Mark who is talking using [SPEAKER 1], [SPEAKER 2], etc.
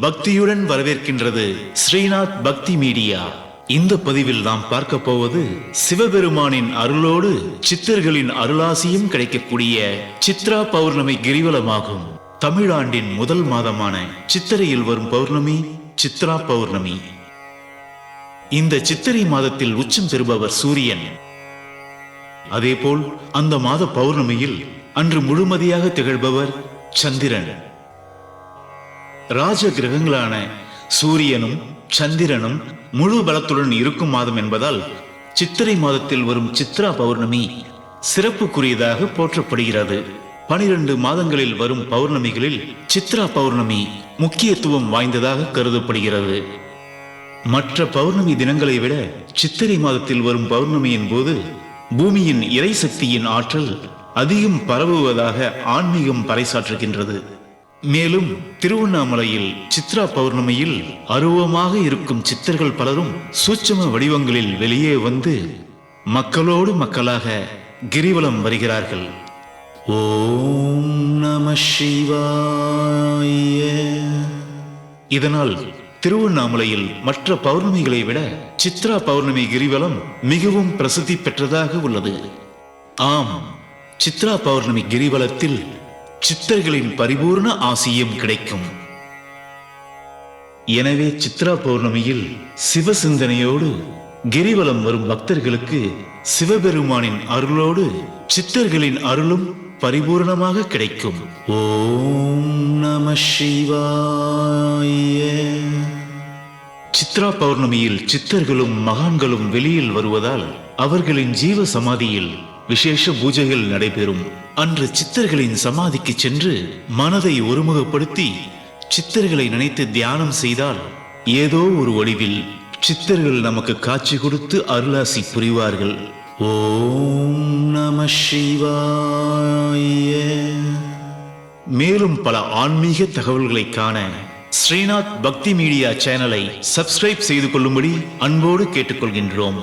[SPEAKER 1] பக்தியுடன் வரவேற்கின்றது ஸ்ரீநாத் பக்தி மீடியா. இந்த பதிவில் நாம் பார்க்க போவது சிவபெருமானின் அருளோடு சித்தர்களின் அருளாசியும் கிடைக்கக்கூடிய சித்ரா பௌர்ணமி கிரிவலமாகும். தமிழாண்டின் முதல் மாதமான சித்திரையில் வரும் பௌர்ணமி சித்ரா பௌர்ணமி. இந்த சித்திரை மாதத்தில் உச்சம் பெறுபவர் சூரியன். அதேபோல் அந்த மாத பௌர்ணமியில் அன்று முழுமதியாக திகழ்பவர் சந்திரன். ராஜ கிரகங்களான சூரியனும் சந்திரனும் முழு பலத்துடன் இருக்கும் மாதம் என்பதால் சித்திரை மாதத்தில் வரும் சித்ரா பௌர்ணமி சிறப்புக்குரியதாக போற்றப்படுகிறது. 12 மாதங்களில் வரும் பௌர்ணமிகளில் சித்ரா பௌர்ணமி முக்கியத்துவம் வாய்ந்ததாக கருதப்படுகிறது. மற்ற பௌர்ணமி தினங்களை விட சித்திரை மாதத்தில் வரும் பௌர்ணமியின் போது பூமியின் இறை சக்தியின் ஆற்றல் அதிகம் பரவுவதாக ஆன்மீகம் பறைசாற்றுகின்றது. மேலும் திருவண்ணாமலையில் சித்ரா பௌர்ணமியில் அருவமாக இருக்கும் சித்தர்கள் பலரும் சூட்சும வடிவங்களில் வெளியே வந்து மக்களோடு மக்களாக கிரிவலம் வருகிறார்கள். ஓம் நம சிவாய. இதனால் திருவண்ணாமலையில் மற்ற பௌர்ணமிகளை விட சித்ரா பௌர்ணமி கிரிவலம் மிகவும் பிரசித்தி பெற்றதாக உள்ளது. ஆம், சித்ரா பௌர்ணமி கிரிவலத்தில் சித்தர்களின் பரிபூர்ண ஆசியும் கிடைக்கும். எனவே சித்ரா பௌர்ணமியில் சிவ சிந்தனையோடு கிரிவலம் வரும் பக்தர்களுக்கு சிவபெருமானின் அருளோடு சித்தர்களின் அருளும் பரிபூர்ணமாக கிடைக்கும். ஓம் நம சிவாய. சித்ரா பௌர்ணமியில் சித்தர்களும் மகான்களும் வெளியில் வருவதால் அவர்களின் ஜீவ சமாதியில் விசேஷ பூஜைகள் நடைபெறும். அன்று சித்தர்களின் சமாதிக்கு சென்று மனதை ஒருமுகப்படுத்தி சித்தர்களை நினைத்து தியானம் செய்தால் ஏதோ ஒரு வடிவில் சித்தர்கள் நமக்கு காட்சி கொடுத்து அருளாசி புரிவார்கள். ஓம் நம சிவாய. மேலும் பல ஆன்மீக தகவல்களை காண ஸ்ரீநாத் பக்தி மீடியா சேனலை சப்ஸ்கிரைப் செய்து கொள்ளும்படி அன்போடு கேட்டுக்கொள்கின்றோம்.